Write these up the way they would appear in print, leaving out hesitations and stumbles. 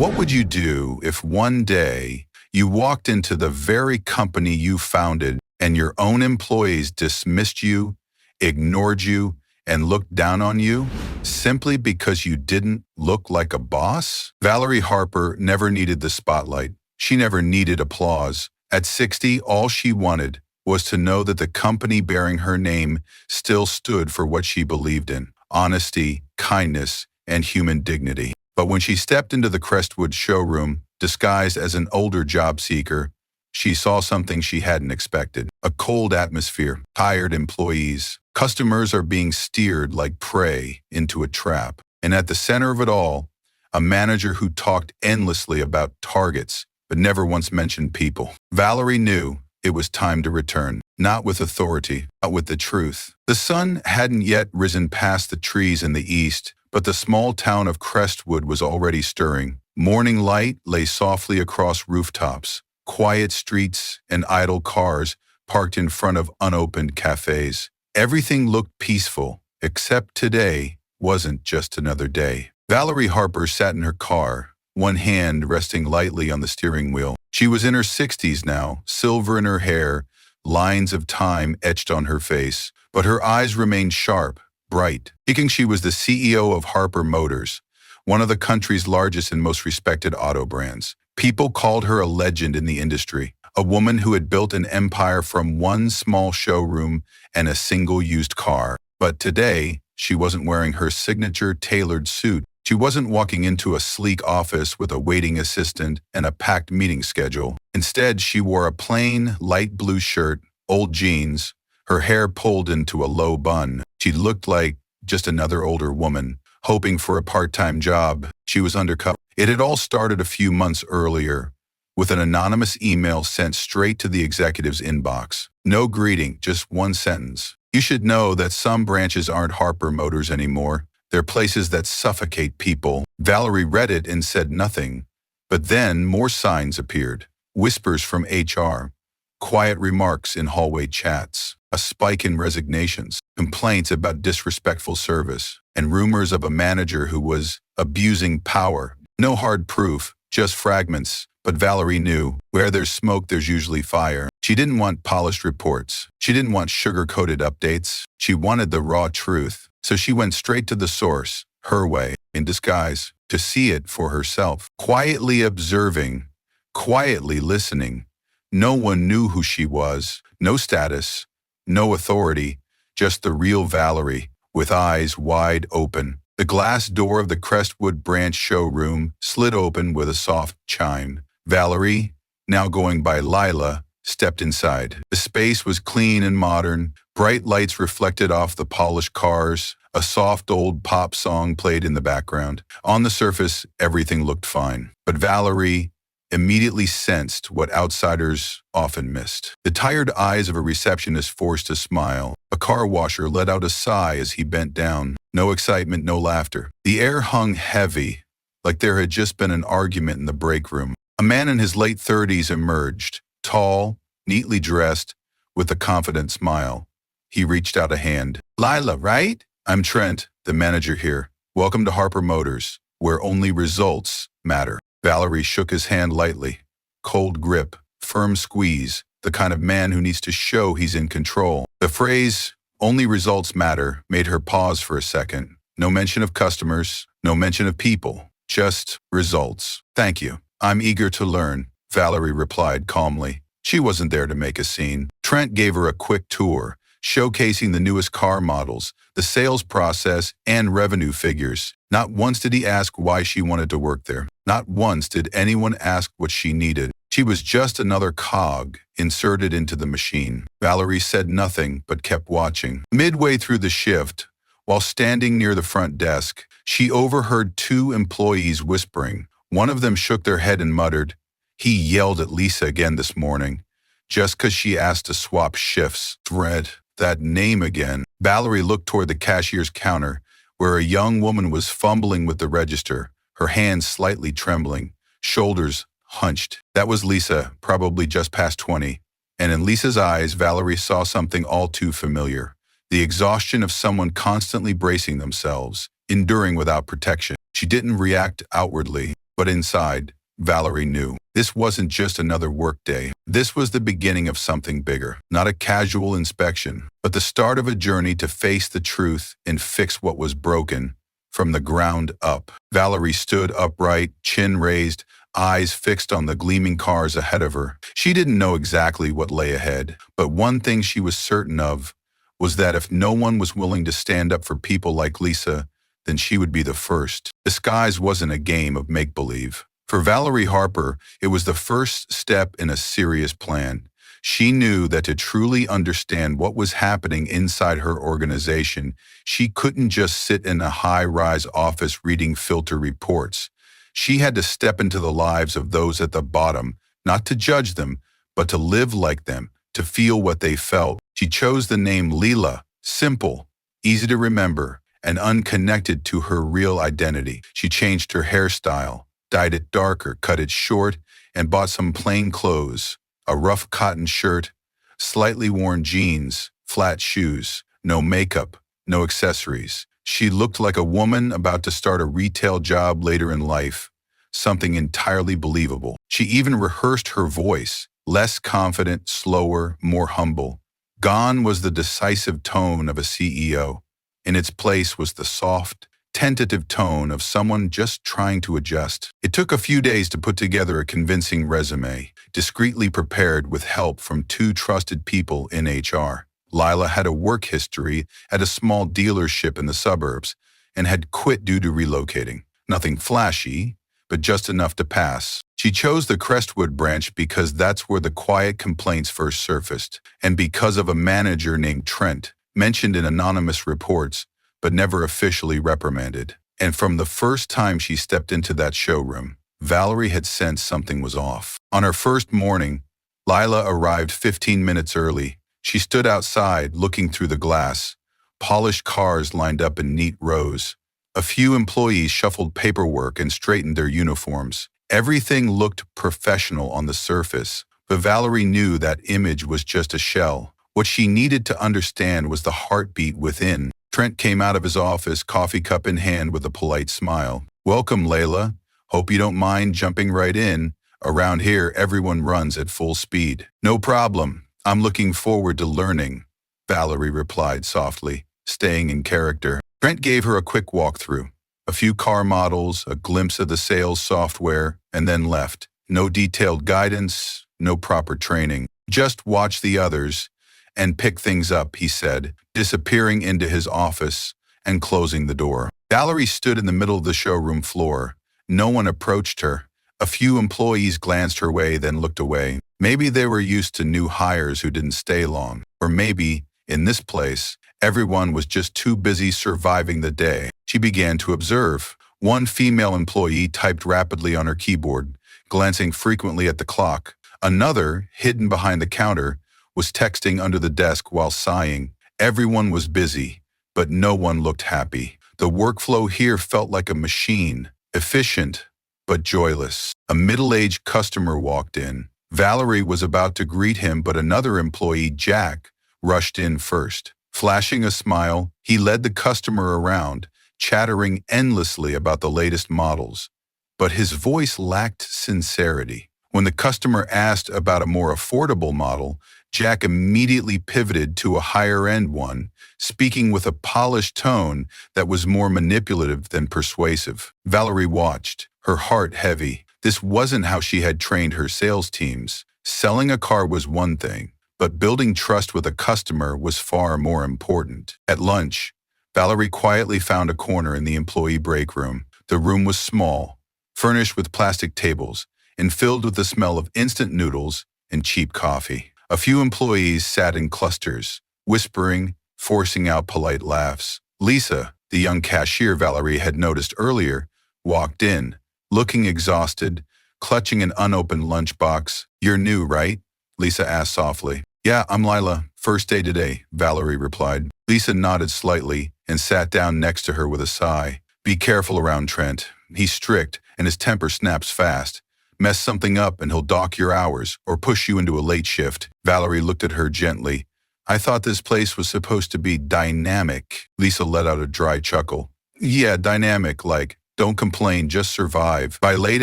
What would you do if one day you walked into the very company you founded and your own employees dismissed you, ignored you, and looked down on you simply because you didn't look like a boss? Valerie Harper never needed the spotlight. She never needed applause. At 60, all she wanted was to know that the company bearing her name still stood for what she believed in: honesty, kindness, and human dignity. But when she stepped into the Crestwood showroom, disguised as an older job seeker, she saw something she hadn't expected: a cold atmosphere, tired employees. Customers are being steered like prey into a trap. And at the center of it all, a manager who talked endlessly about targets, but never once mentioned people. Valerie knew it was time to return, not with authority, but with the truth. The sun hadn't yet risen past the trees in the east, but the small town of Crestwood was already stirring. Morning light lay softly across rooftops, quiet streets, and idle cars parked in front of unopened cafes. Everything looked peaceful, except today wasn't just another day. Valerie Harper sat in her car, one hand resting lightly on the steering wheel. She was in her 60s now, silver in her hair, lines of time etched on her face, but her eyes remained sharp, bright. Thinking she was the CEO of Harper Motors, one of the country's largest and most respected auto brands. People called her a legend in the industry, a woman who had built an empire from one small showroom and a single used car. But today, she wasn't wearing her signature tailored suit. She wasn't walking into a sleek office with a waiting assistant and a packed meeting schedule. Instead, she wore a plain, light blue shirt, old jeans, her hair pulled into a low bun. She looked like just another older woman, hoping for a part-time job. She was undercover. It had all started a few months earlier, with an anonymous email sent straight to the executive's inbox. No greeting, just one sentence. You should know that some branches aren't Harper Motors anymore. They're places that suffocate people. Valerie read it and said nothing. But then more signs appeared. Whispers from HR, quiet remarks in hallway chats, a spike in resignations, complaints about disrespectful service, and rumors of a manager who was abusing power. No hard proof, just fragments. But Valerie knew, where there's smoke, there's usually fire. She didn't want polished reports. She didn't want sugar-coated updates. She wanted the raw truth. So she went straight to the source, her way, in disguise, to see it for herself. Quietly observing, quietly listening. No one knew who she was, no status, no authority, just the real Valerie, with eyes wide open. The glass door of the Crestwood branch showroom slid open with a soft chime. Valerie, now going by Lila, stepped inside. The space was clean and modern. Bright lights reflected off the polished cars. A soft old pop song played in the background. On the surface, everything looked fine. But Valerie immediately sensed what outsiders often missed. The tired eyes of a receptionist forced a smile. A car washer let out a sigh as he bent down. No excitement, no laughter. The air hung heavy, like there had just been an argument in the break room. A man in his late 30s emerged, tall, neatly dressed, with a confident smile. He reached out a hand. Lila, right? I'm Trent, the manager here. Welcome to Harper Motors, where only results matter. Valerie shook his hand lightly. Cold grip, firm squeeze, the kind of man who needs to show he's in control. The phrase, only results matter, made her pause for a second. No mention of customers, no mention of people, just results. Thank you. I'm eager to learn, Valerie replied calmly. She wasn't there to make a scene. Trent gave her a quick tour, showcasing the newest car models, the sales process, and revenue figures. Not once did he ask why she wanted to work there. Not once did anyone ask what she needed. She was just another cog inserted into the machine. Valerie said nothing but kept watching. Midway through the shift, while standing near the front desk, she overheard two employees whispering. One of them shook their head and muttered, "He yelled at Lisa again this morning, just 'cause she asked to swap shifts." Dread, that name again. Valerie looked toward the cashier's counter, where a young woman was fumbling with the register, her hands slightly trembling, shoulders hunched. That was Lisa, probably just past 20. And in Lisa's eyes, Valerie saw something all too familiar: the exhaustion of someone constantly bracing themselves, enduring without protection. She didn't react outwardly, But inside, Valerie knew. This wasn't just another workday. This was the beginning of something bigger. Not a casual inspection, but the start of a journey to face the truth and fix what was broken from the ground up. Valerie stood upright, chin raised, eyes fixed on the gleaming cars ahead of her. She didn't know exactly what lay ahead, but one thing she was certain of was that if no one was willing to stand up for people like Lisa, then she would be the first. Disguise wasn't a game of make-believe. For Valerie Harper, it was the first step in a serious plan. She knew that to truly understand what was happening inside her organization, she couldn't just sit in a high-rise office reading filter reports. She had to step into the lives of those at the bottom, not to judge them, but to live like them, to feel what they felt. She chose the name Leela, simple, easy to remember, and unconnected to her real identity. She changed her hairstyle, dyed it darker, cut it short, and bought some plain clothes, a rough cotton shirt, slightly worn jeans, flat shoes, no makeup, no accessories. She looked like a woman about to start a retail job later in life, something entirely believable. She even rehearsed her voice, less confident, slower, more humble. Gone was the decisive tone of a CEO. In its place was the soft, tentative tone of someone just trying to adjust. It took a few days to put together a convincing resume, discreetly prepared with help from two trusted people in HR. Lila had a work history at a small dealership in the suburbs and had quit due to relocating. Nothing flashy, but just enough to pass. She chose the Crestwood branch because that's where the quiet complaints first surfaced, and because of a manager named Trent, mentioned in anonymous reports, but never officially reprimanded. And from the first time she stepped into that showroom, Valerie had sensed something was off. On her first morning, Lila arrived 15 minutes early. She stood outside, looking through the glass. Polished cars lined up in neat rows. A few employees shuffled paperwork and straightened their uniforms. Everything looked professional on the surface, but Valerie knew that image was just a shell. What she needed to understand was the heartbeat within. Trent came out of his office, coffee cup in hand, with a polite smile. "Welcome, Layla. Hope you don't mind jumping right in. Around here, everyone runs at full speed." "No problem. I'm looking forward to learning," Valerie replied softly, staying in character. Trent gave her a quick walkthrough. A few car models, a glimpse of the sales software, and then left. No detailed guidance, no proper training. "Just watch the others and pick things up," he said, disappearing into his office and closing the door. Valerie stood in the middle of the showroom floor. No one approached her. A few employees glanced her way, then looked away. Maybe they were used to new hires who didn't stay long. Or maybe, in this place, everyone was just too busy surviving the day. She began to observe. One female employee typed rapidly on her keyboard, glancing frequently at the clock. Another, hidden behind the counter, was texting under the desk while sighing. Everyone was busy, but no one looked happy. The workflow here felt like a machine, efficient, but joyless. A middle-aged customer walked in. Valerie was about to greet him, but another employee, Jack, rushed in first. Flashing a smile, he led the customer around, chattering endlessly about the latest models. But his voice lacked sincerity. When the customer asked about a more affordable model, Jack immediately pivoted to a higher-end one, speaking with a polished tone that was more manipulative than persuasive. Valerie watched, her heart heavy. This wasn't how she had trained her sales teams. Selling a car was one thing, but building trust with a customer was far more important. At lunch, Valerie quietly found a corner in the employee break room. The room was small, furnished with plastic tables, and filled with the smell of instant noodles and cheap coffee. A few employees sat in clusters, whispering, forcing out polite laughs. Lisa, the young cashier Valerie had noticed earlier, walked in, looking exhausted, clutching an unopened lunchbox. "You're new, right?" Lisa asked softly. "Yeah, I'm Lila. First day today," Valerie replied. Lisa nodded slightly and sat down next to her with a sigh. "Be careful around Trent. He's strict, and his temper snaps fast. Mess something up and he'll dock your hours or push you into a late shift." Valerie looked at her gently. "I thought this place was supposed to be dynamic." Lisa let out a dry chuckle. "Yeah, dynamic, like Don't complain, just survive. By late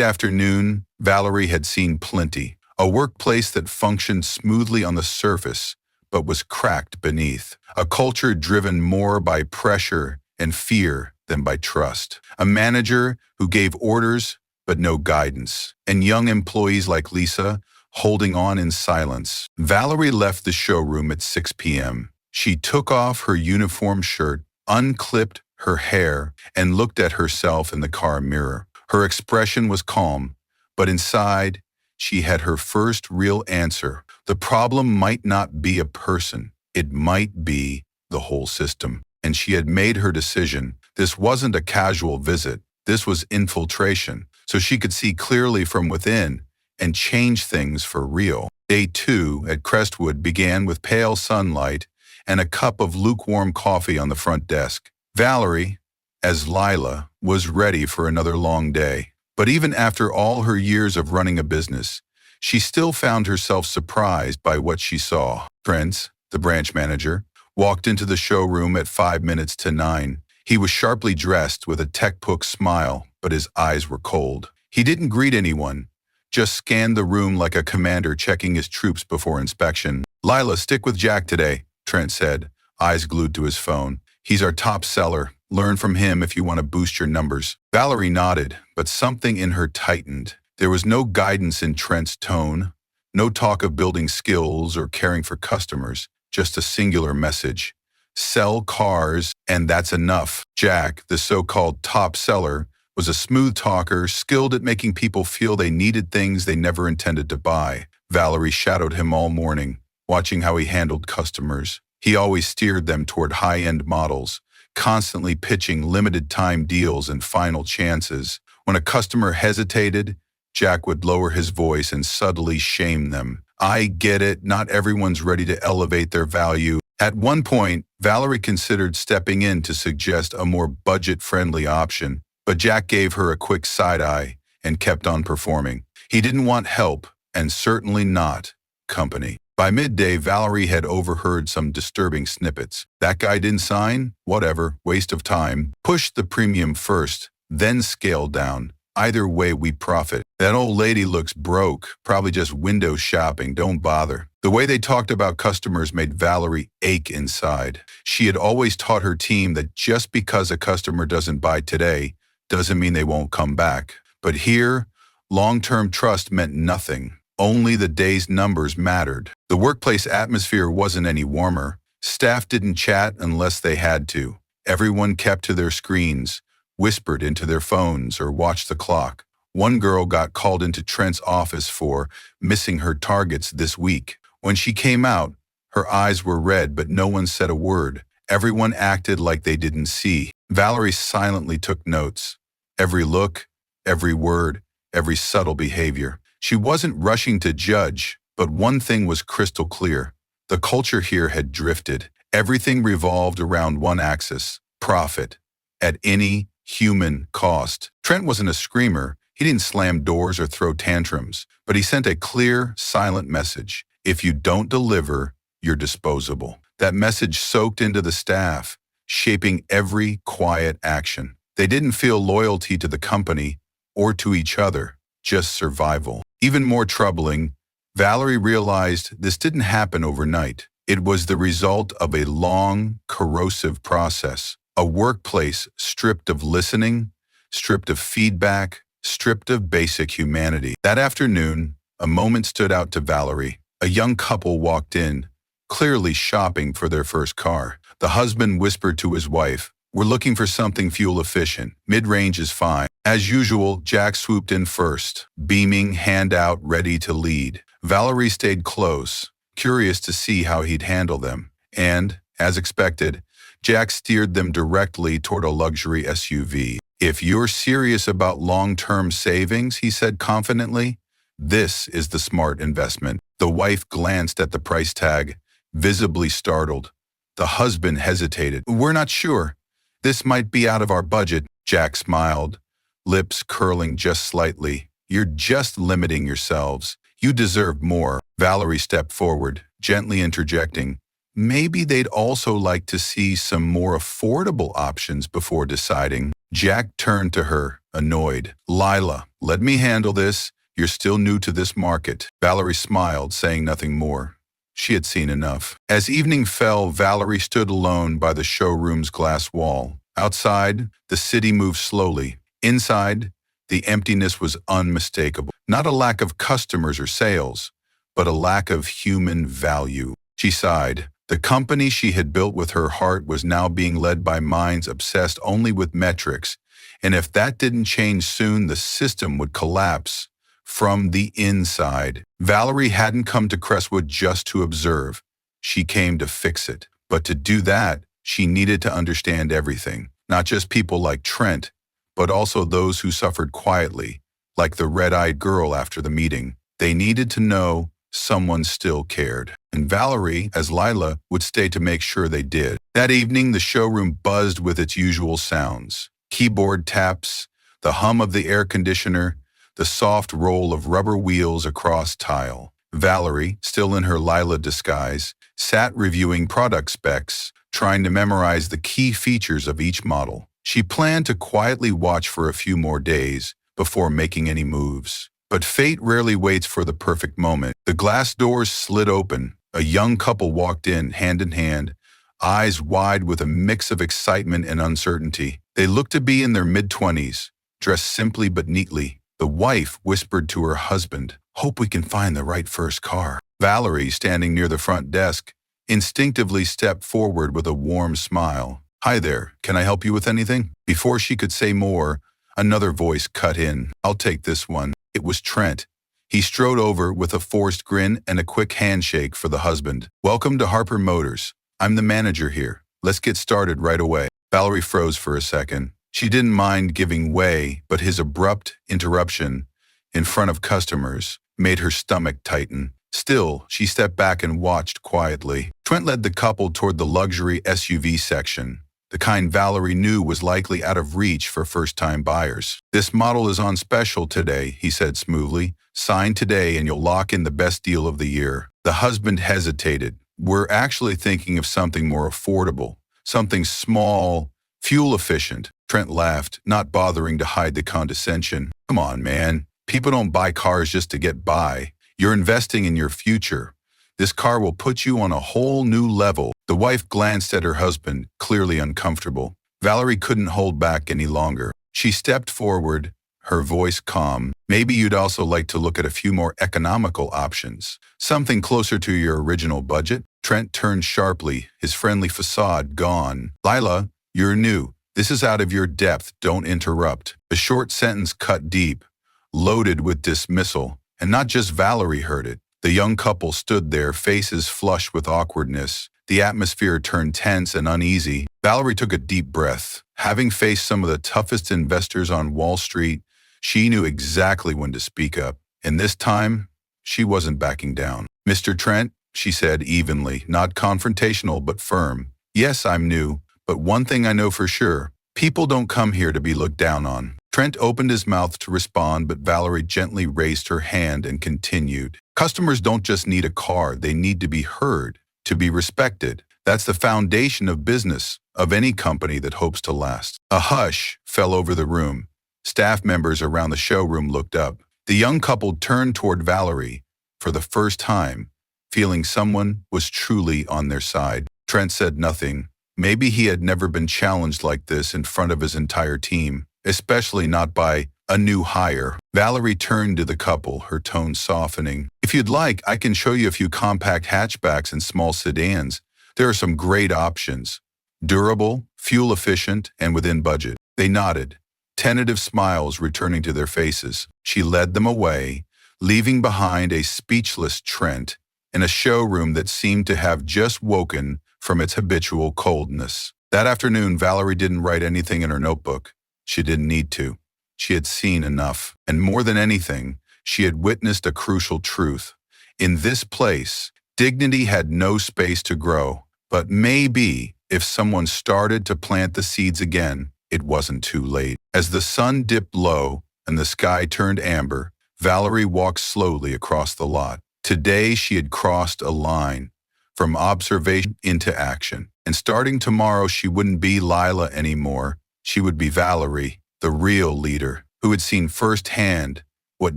afternoon, Valerie had seen plenty. A workplace that functioned smoothly on the surface, but was cracked beneath. A culture driven more by pressure and fear than by trust. A manager who gave orders but no guidance. And young employees like Lisa holding on in silence. Valerie left the showroom at 6 p.m. She took off her uniform shirt, unclipped her hair, and looked at herself in the car mirror. Her expression was calm, but inside, she had her first real answer. The problem might not be a person. It might be the whole system. And she had made her decision. This wasn't a casual visit. This was infiltration. So she could see clearly from within and change things for real. Day 2 at Crestwood began with pale sunlight and a cup of lukewarm coffee on the front desk. Valerie, as Lila, was ready for another long day. But even after all her years of running a business, she still found herself surprised by what she saw. Prince, the branch manager, walked into the showroom at 5 minutes to 9. He was sharply dressed with a tech-book smile, but his eyes were cold. He didn't greet anyone, just scanned the room like a commander checking his troops before inspection. "Lila, stick with Jack today," Trent said, eyes glued to his phone. "He's our top seller. Learn from him if you want to boost your numbers." Valerie nodded, but something in her tightened. There was no guidance in Trent's tone, no talk of building skills or caring for customers, just a singular message. Sell cars, and that's enough. Jack, the so-called top seller, was a smooth talker, skilled at making people feel they needed things they never intended to buy. Valerie shadowed him all morning, watching how he handled customers. He always steered them toward high-end models, constantly pitching limited-time deals and final chances. When a customer hesitated, Jack would lower his voice and subtly shame them. "I get it, not everyone's ready to elevate their value." At one point, Valerie considered stepping in to suggest a more budget-friendly option, but Jack gave her a quick side-eye and kept on performing. He didn't want help, and certainly not company. By midday, Valerie had overheard some disturbing snippets. "That guy didn't sign? Whatever, waste of time. Push the premium first, then scale down. Either way, we profit. That old lady looks broke, probably just window shopping, don't bother." The way they talked about customers made Valerie ache inside. She had always taught her team that just because a customer doesn't buy today doesn't mean they won't come back. But here, long-term trust meant nothing. Only the day's numbers mattered. The workplace atmosphere wasn't any warmer. Staff didn't chat unless they had to. Everyone kept to their screens, whispered into their phones, or watched the clock. One girl got called into Trent's office for missing her targets this week. When she came out, her eyes were red, but no one said a word. Everyone acted like they didn't see. Valerie silently took notes. Every look, every word, every subtle behavior. She wasn't rushing to judge, but one thing was crystal clear. The culture here had drifted. Everything revolved around one axis: profit, at any human cost. Trent wasn't a screamer. He didn't slam doors or throw tantrums, but he sent a clear, silent message. If you don't deliver, you're disposable. That message soaked into the staff, shaping every quiet action. They didn't feel loyalty to the company or to each other, just survival. Even more troubling, Valerie realized this didn't happen overnight. It was the result of a long, corrosive process. A workplace stripped of listening, stripped of feedback, stripped of basic humanity. That afternoon, a moment stood out to Valerie. A young couple walked in, clearly shopping for their first car. The husband whispered to his wife, "We're looking for something fuel-efficient. Mid-range is fine." As usual, Jack swooped in first, beaming, hand out, ready to lead. Valerie stayed close, curious to see how he'd handle them. And, as expected, Jack steered them directly toward a luxury SUV. "If you're serious about long-term savings," he said confidently, "this is the smart investment." The wife glanced at the price tag, visibly startled. The husband hesitated. "We're not sure. This might be out of our budget." Jack smiled, lips curling just slightly. "You're just limiting yourselves. You deserve more." Valerie stepped forward, gently interjecting, "Maybe they'd also like to see some more affordable options before deciding." Jack turned to her, annoyed. Lila, let me handle this. You're still new to this market. Valerie smiled, saying nothing more. She had seen enough. As evening fell, Valerie stood alone by the showroom's glass wall. Outside, the city moved slowly. Inside, the emptiness was unmistakable. Not a lack of customers or sales, but a lack of human value. She sighed. The company she had built with her heart was now being led by minds obsessed only with metrics, and if that didn't change soon, the system would collapse from the inside. Valerie hadn't come to Crestwood just to observe. She came to fix it. But to do that, she needed to understand everything, not just people like Trent, but also those who suffered quietly, like the red-eyed girl after the meeting. They needed to know someone still cared. And Valerie, as Lila, would stay to make sure they did. That evening, the showroom buzzed with its usual sounds. Keyboard taps, the hum of the air conditioner, the soft roll of rubber wheels across tile. Valerie, still in her Lila disguise, sat reviewing product specs, trying to memorize the key features of each model. She planned to quietly watch for a few more days before making any moves. But fate rarely waits for the perfect moment. The glass doors slid open. A young couple walked in hand, eyes wide with a mix of excitement and uncertainty. They looked to be in their mid-20s, dressed simply but neatly. The wife whispered to her husband, "Hope we can find the right first car." Valerie, standing near the front desk, instinctively stepped forward with a warm smile. "Hi there, can I help you with anything?" Before she could say more, another voice cut in. "I'll take this one." It was Trent. He strode over with a forced grin and a quick handshake for the husband. "Welcome to Harper Motors. I'm the manager here. Let's get started right away." Valerie froze for a second. She didn't mind giving way, but his abrupt interruption in front of customers made her stomach tighten. Still, she stepped back and watched quietly. Trent led the couple toward the luxury SUV section, the kind Valerie knew was likely out of reach for first-time buyers. "This model is on special today," he said smoothly. "Sign today and you'll lock in the best deal of the year." The husband hesitated. "We're actually thinking of something more affordable, something small, fuel-efficient." Trent laughed, not bothering to hide the condescension. "Come on, man. People don't buy cars just to get by. You're investing in your future. This car will put you on a whole new level." The wife glanced at her husband, clearly uncomfortable. Valerie couldn't hold back any longer. She stepped forward, her voice calm. "Maybe you'd also like to look at a few more economical options. Something closer to your original budget?" Trent turned sharply, his friendly facade gone. "Lila, you're new. This is out of your depth. Don't interrupt." The short sentence cut deep, loaded with dismissal, and not just Valerie heard it. The young couple stood there, faces flushed with awkwardness. The atmosphere turned tense and uneasy. Valerie took a deep breath. Having faced some of the toughest investors on Wall Street, she knew exactly when to speak up. And this time, she wasn't backing down. "Mr. Trent," she said evenly, not confrontational but firm. "Yes, I'm new, but one thing I know for sure. People don't come here to be looked down on." Trent opened his mouth to respond, but Valerie gently raised her hand and continued. "Customers don't just need a car, they need to be heard, to be respected. That's the foundation of business, of any company that hopes to last." A hush fell over the room. Staff members around the showroom looked up. The young couple turned toward Valerie, for the first time, feeling someone was truly on their side. Trent said nothing. Maybe he had never been challenged like this in front of his entire team, especially not by a new hire. Valerie turned to the couple, her tone softening. "If you'd like, I can show you a few compact hatchbacks and small sedans. There are some great options. Durable, fuel-efficient, and within budget." They nodded, tentative smiles returning to their faces. She led them away, leaving behind a speechless Trent in a showroom that seemed to have just woken from its habitual coldness. That afternoon, Valerie didn't write anything in her notebook. She didn't need to. She had seen enough. And more than anything, she had witnessed a crucial truth. In this place, dignity had no space to grow. But maybe, if someone started to plant the seeds again, it wasn't too late. As the sun dipped low and the sky turned amber, Valerie walked slowly across the lot. Today she had crossed a line, from observation into action. And starting tomorrow, she wouldn't be Lila anymore. she would be Valerie, the real leader, who had seen firsthand what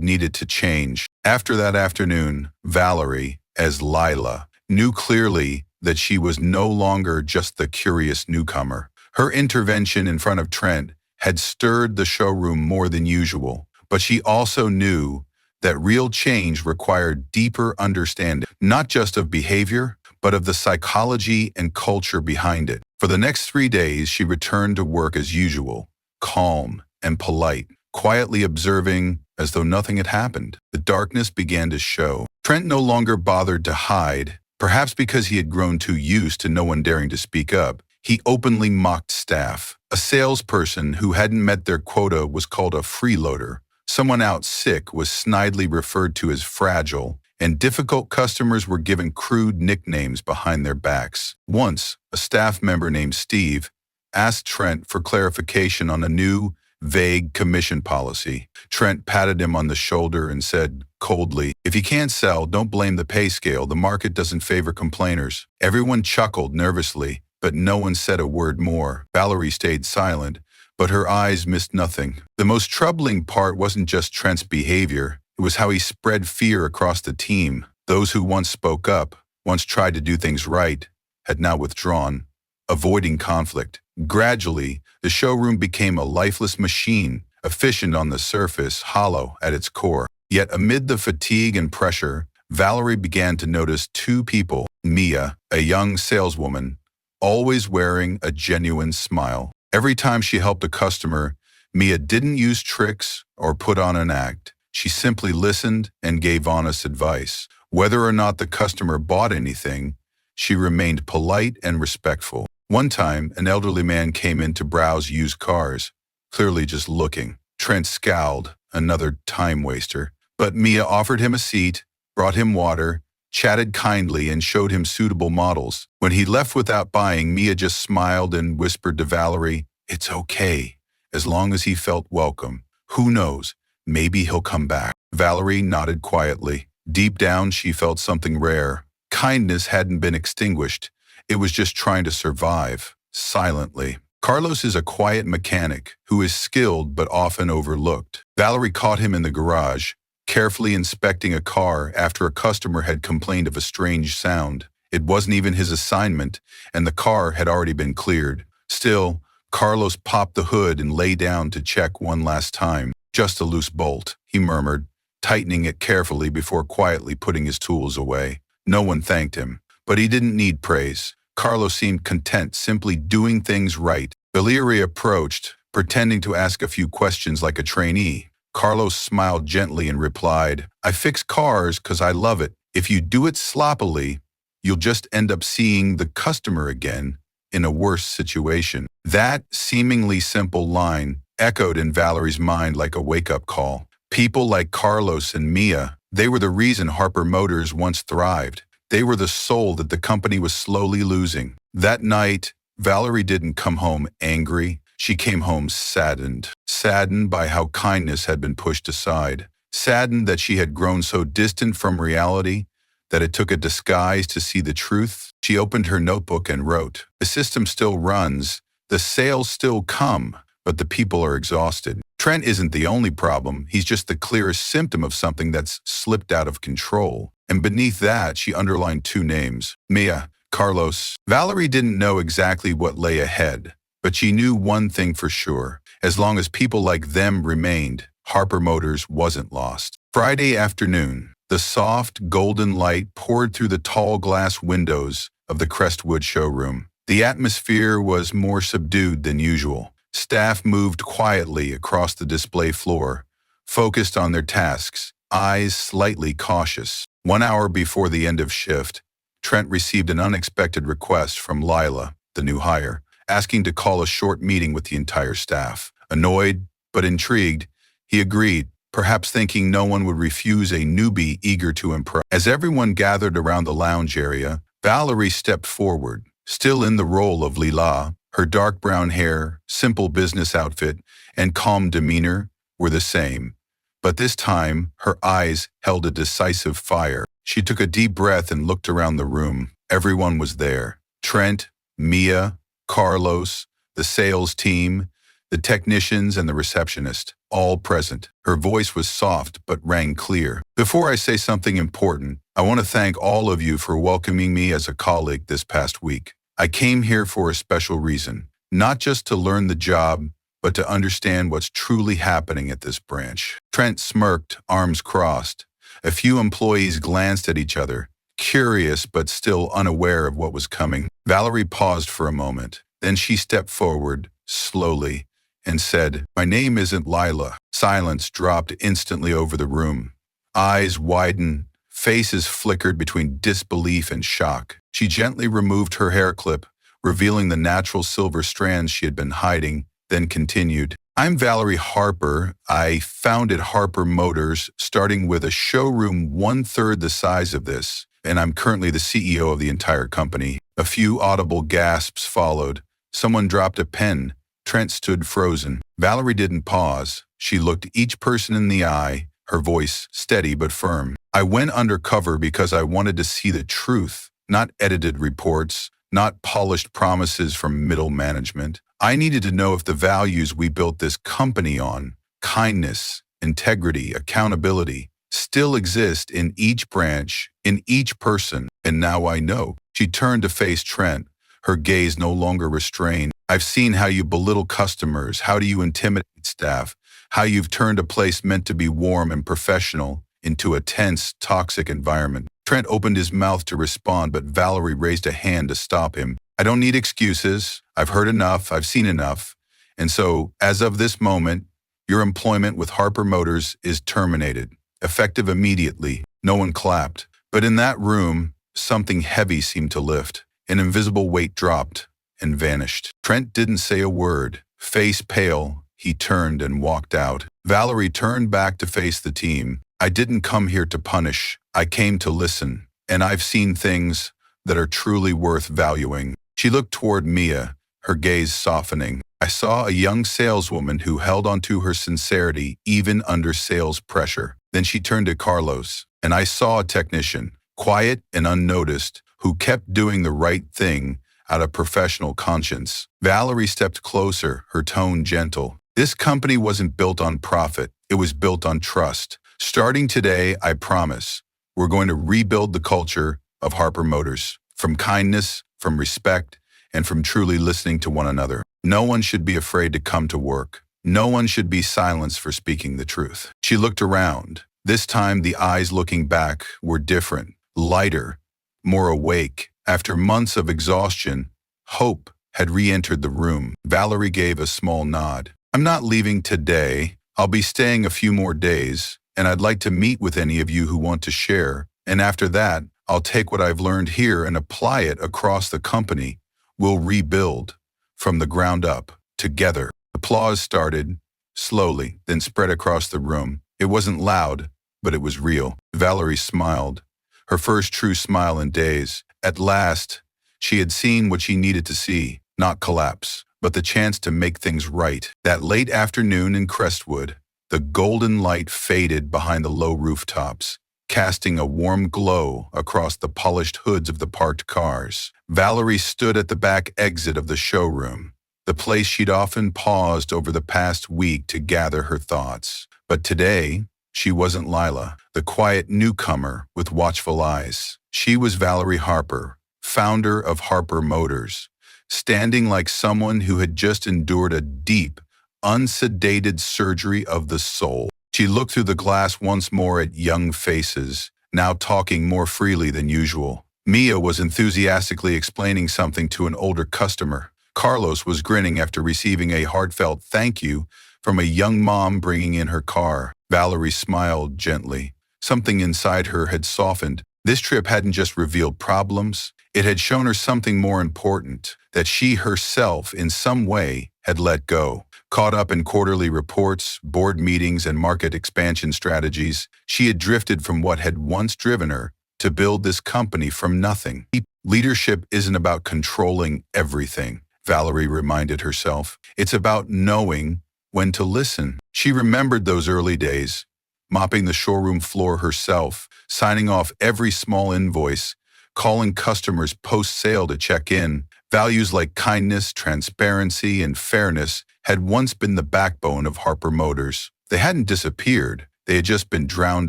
needed to change. After that afternoon, Valerie, as Lila, knew clearly that she was no longer just the curious newcomer. Her intervention in front of Trent had stirred the showroom more than usual, but she also knew that real change required deeper understanding, not just of behavior, but of the psychology and culture behind it. For the next 3 days, she returned to work as usual, calm and polite, quietly observing as though nothing had happened. The darkness began to show. Trent no longer bothered to hide, perhaps because he had grown too used to no one daring to speak up. He openly mocked staff. A salesperson who hadn't met their quota was called a freeloader. Someone out sick was snidely referred to as fragile, and difficult customers were given crude nicknames behind their backs. Once, a staff member named Steve asked Trent for clarification on a new, vague commission policy. Trent patted him on the shoulder and said coldly, "If you can't sell, don't blame the pay scale. The market doesn't favor complainers." Everyone chuckled nervously, but no one said a word more. Valerie stayed silent, but her eyes missed nothing. The most troubling part wasn't just Trent's behavior. It was how he spread fear across the team. Those who once spoke up, once tried to do things right, had now withdrawn, avoiding conflict. Gradually, the showroom became a lifeless machine, efficient on the surface, hollow at its core. Yet amid the fatigue and pressure, Valerie began to notice two people. Mia, a young saleswoman, always wearing a genuine smile. Every time she helped a customer, Mia didn't use tricks or put on an act. She simply listened and gave honest advice. Whether or not the customer bought anything, she remained polite and respectful. One time, an elderly man came in to browse used cars, clearly just looking. Trent scowled, another time waster. But Mia offered him a seat, brought him water, chatted kindly, and showed him suitable models. When he left without buying, Mia just smiled and whispered to Valerie, "It's okay, as long as he felt welcome. Who knows, maybe he'll come back." Valerie nodded quietly. Deep down, she felt something rare. Kindness hadn't been extinguished. It was just trying to survive, silently. Carlos is a quiet mechanic who is skilled but often overlooked. Valerie caught him in the garage, carefully inspecting a car after a customer had complained of a strange sound. It wasn't even his assignment, and the car had already been cleared. Still, Carlos popped the hood and lay down to check one last time. "Just a loose bolt," he murmured, tightening it carefully before quietly putting his tools away. No one thanked him, but he didn't need praise. Carlos seemed content simply doing things right. Valerie approached, pretending to ask a few questions like a trainee. Carlos smiled gently and replied, "I fix cars because I love it. If you do it sloppily, you'll just end up seeing the customer again in a worse situation." That seemingly simple line echoed in Valerie's mind like a wake-up call. People like Carlos and Mia, they were the reason Harper Motors once thrived. They were the soul that the company was slowly losing. That night, Valerie didn't come home angry. She came home saddened. Saddened by how kindness had been pushed aside. Saddened that she had grown so distant from reality that it took a disguise to see the truth. She opened her notebook and wrote, "The system still runs, the sales still come, but the people are exhausted. Trent isn't the only problem. He's just the clearest symptom of something that's slipped out of control." And beneath that, she underlined two names, Mia, Carlos. Valerie didn't know exactly what lay ahead, but she knew one thing for sure. As long as people like them remained, Harper Motors wasn't lost. Friday afternoon, the soft, golden light poured through the tall glass windows of the Crestwood showroom. The atmosphere was more subdued than usual. Staff moved quietly across the display floor, focused on their tasks, eyes slightly cautious. 1 hour before the end of shift, Trent received an unexpected request from Lila, the new hire, asking to call a short meeting with the entire staff. Annoyed, but intrigued, he agreed, perhaps thinking no one would refuse a newbie eager to impress. As everyone gathered around the lounge area, Valerie stepped forward, still in the role of Lila. Her dark brown hair, simple business outfit, and calm demeanor were the same. But this time, her eyes held a decisive fire. She took a deep breath and looked around the room. Everyone was there. Trent, Mia, Carlos, the sales team, the technicians and the receptionist, all present. Her voice was soft but rang clear. Before I say something important, I want to thank all of you for welcoming me as a colleague this past week. I came here for a special reason, not just to learn the job, but to understand what's truly happening at this branch. Trent smirked, arms crossed. A few employees glanced at each other, curious but still unaware of what was coming. Valerie paused for a moment. Then she stepped forward, slowly, and said, "My name isn't Lila." Silence dropped instantly over the room. Eyes widened, faces flickered between disbelief and shock. She gently removed her hair clip, revealing the natural silver strands she had been hiding, then continued, "I'm Valerie Harper. I founded Harper Motors, starting with a showroom 1/3 the size of this, and I'm currently the CEO of the entire company." A few audible gasps followed. Someone dropped a pen. Trent stood frozen. Valerie didn't pause. She looked each person in the eye, her voice steady but firm. "I went undercover because I wanted to see the truth, not edited reports, not polished promises from middle management. I needed to know if the values we built this company on, kindness, integrity, accountability, still exist in each branch, in each person, and now I know." She turned to face Trent, her gaze no longer restrained. "I've seen how you belittle customers, how do you intimidate staff, how you've turned a place meant to be warm and professional into a tense, toxic environment." Trent opened his mouth to respond, but Valerie raised a hand to stop him. "I don't need excuses. I've heard enough. I've seen enough. And so, as of this moment, your employment with Harper Motors is terminated, effective immediately." No one clapped. But in that room, something heavy seemed to lift. An invisible weight dropped and vanished. Trent didn't say a word. Face pale, he turned and walked out. Valerie turned back to face the team. "I didn't come here to punish. I came to listen. And I've seen things that are truly worth valuing." She looked toward Mia, her gaze softening. "I saw a young saleswoman who held onto her sincerity even under sales pressure." Then she turned to Carlos. "And I saw a technician, quiet and unnoticed, who kept doing the right thing out of professional conscience." Valerie stepped closer, her tone gentle. "This company wasn't built on profit. It was built on trust. Starting today, I promise, we're going to rebuild the culture of Harper Motors. From kindness, from respect, and from truly listening to one another. No one should be afraid to come to work. No one should be silenced for speaking the truth." She looked around. This time, the eyes looking back were different, lighter, more awake. After months of exhaustion, hope had re-entered the room. Valerie gave a small nod. "I'm not leaving today. I'll be staying a few more days, and I'd like to meet with any of you who want to share. And after that, I'll take what I've learned here and apply it across the company. We'll rebuild from the ground up, together." Applause started, slowly, then spread across the room. It wasn't loud, but it was real. Valerie smiled, her first true smile in days. At last, she had seen what she needed to see, not collapse, but the chance to make things right. That late afternoon in Crestwood, the golden light faded behind the low rooftops, casting a warm glow across the polished hoods of the parked cars. Valerie stood at the back exit of the showroom, the place she'd often paused over the past week to gather her thoughts. But today, she wasn't Lila, the quiet newcomer with watchful eyes. She was Valerie Harper, founder of Harper Motors, standing like someone who had just endured a deep, unsedated surgery of the soul. She looked through the glass once more at young faces, now talking more freely than usual. Mia was enthusiastically explaining something to an older customer. Carlos was grinning after receiving a heartfelt thank you from a young mom bringing in her car. Valerie smiled gently. Something inside her had softened. This trip hadn't just revealed problems, it had shown her something more important, that she herself, in some way, had let go. Caught up in quarterly reports, board meetings, and market expansion strategies, she had drifted from what had once driven her to build this company from nothing. Leadership isn't about controlling everything, Valerie reminded herself. It's about knowing when to listen. She remembered those early days, mopping the showroom floor herself, signing off every small invoice, calling customers post-sale to check in. Values like kindness, transparency, and fairness had once been the backbone of Harper Motors. They hadn't disappeared. They had just been drowned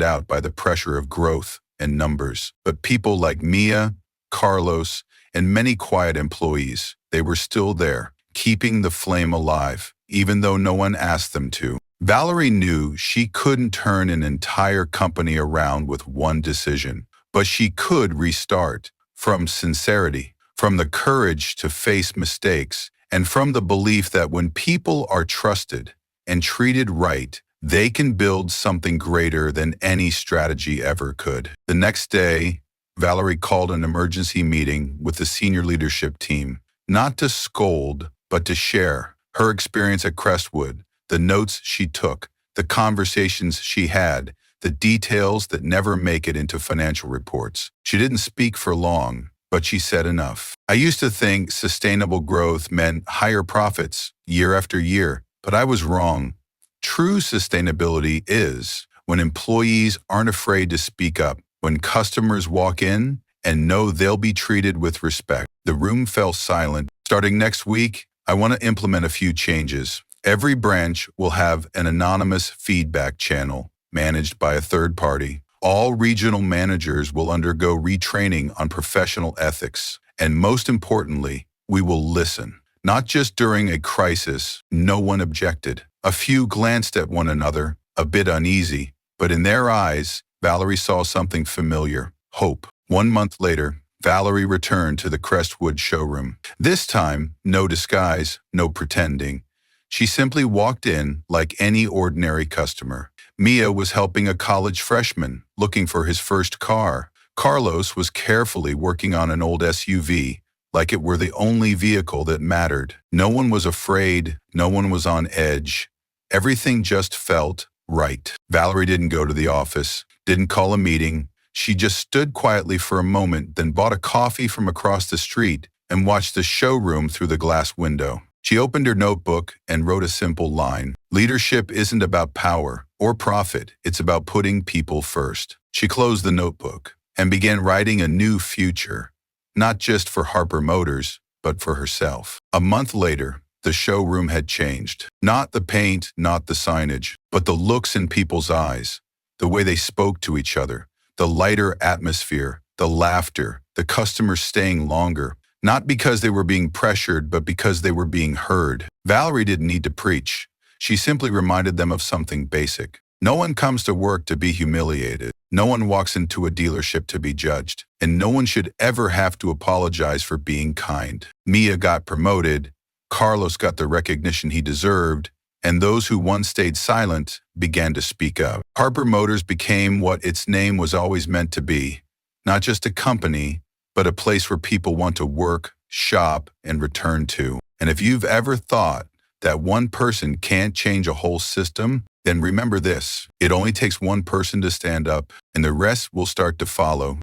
out by the pressure of growth and numbers. But people like Mia, Carlos, and many quiet employees, they were still there, keeping the flame alive, even though no one asked them to. Valerie knew she couldn't turn an entire company around with one decision, but she could restart from sincerity, from the courage to face mistakes, and from the belief that when people are trusted and treated right, they can build something greater than any strategy ever could. The next day, Valerie called an emergency meeting with the senior leadership team, not to scold, but to share her experience at Crestwood, the notes she took, the conversations she had, the details that never make it into financial reports. She didn't speak for long, but she said enough. I used to think sustainable growth meant higher profits year after year, but I was wrong. True sustainability is when employees aren't afraid to speak up, when customers walk in and know they'll be treated with respect. The room fell silent. Starting next week, I want to implement a few changes. Every branch will have an anonymous feedback channel managed by a third party. All regional managers will undergo retraining on professional ethics. And most importantly, we will listen. Not just during a crisis. No one objected. A few glanced at one another, a bit uneasy, but in their eyes, Valerie saw something familiar: hope. 1 month later, Valerie returned to the Crestwood showroom. This time, no disguise, no pretending. She simply walked in like any ordinary customer. Mia was helping a college freshman looking for his first car. Carlos was carefully working on an old SUV, like it were the only vehicle that mattered. No one was afraid, no one was on edge. Everything just felt right. Valerie didn't go to the office, didn't call a meeting. She just stood quietly for a moment, then bought a coffee from across the street and watched the showroom through the glass window. She opened her notebook and wrote a simple line: leadership isn't about power or profit, it's about putting people first. She closed the notebook and began writing a new future, not just for Harper Motors, but for herself. A month later, the showroom had changed. Not the paint, not the signage, but the looks in people's eyes, the way they spoke to each other, the lighter atmosphere, the laughter, the customers staying longer, not because they were being pressured, but because they were being heard. Valerie didn't need to preach. She simply reminded them of something basic. No one comes to work to be humiliated. No one walks into a dealership to be judged. And no one should ever have to apologize for being kind. Mia got promoted. Carlos got the recognition he deserved, and those who once stayed silent began to speak up. Harper Motors became what its name was always meant to be, not just a company, but a place where people want to work, shop, and return to. And if you've ever thought that one person can't change a whole system, then remember this: it only takes one person to stand up, and the rest will start to follow.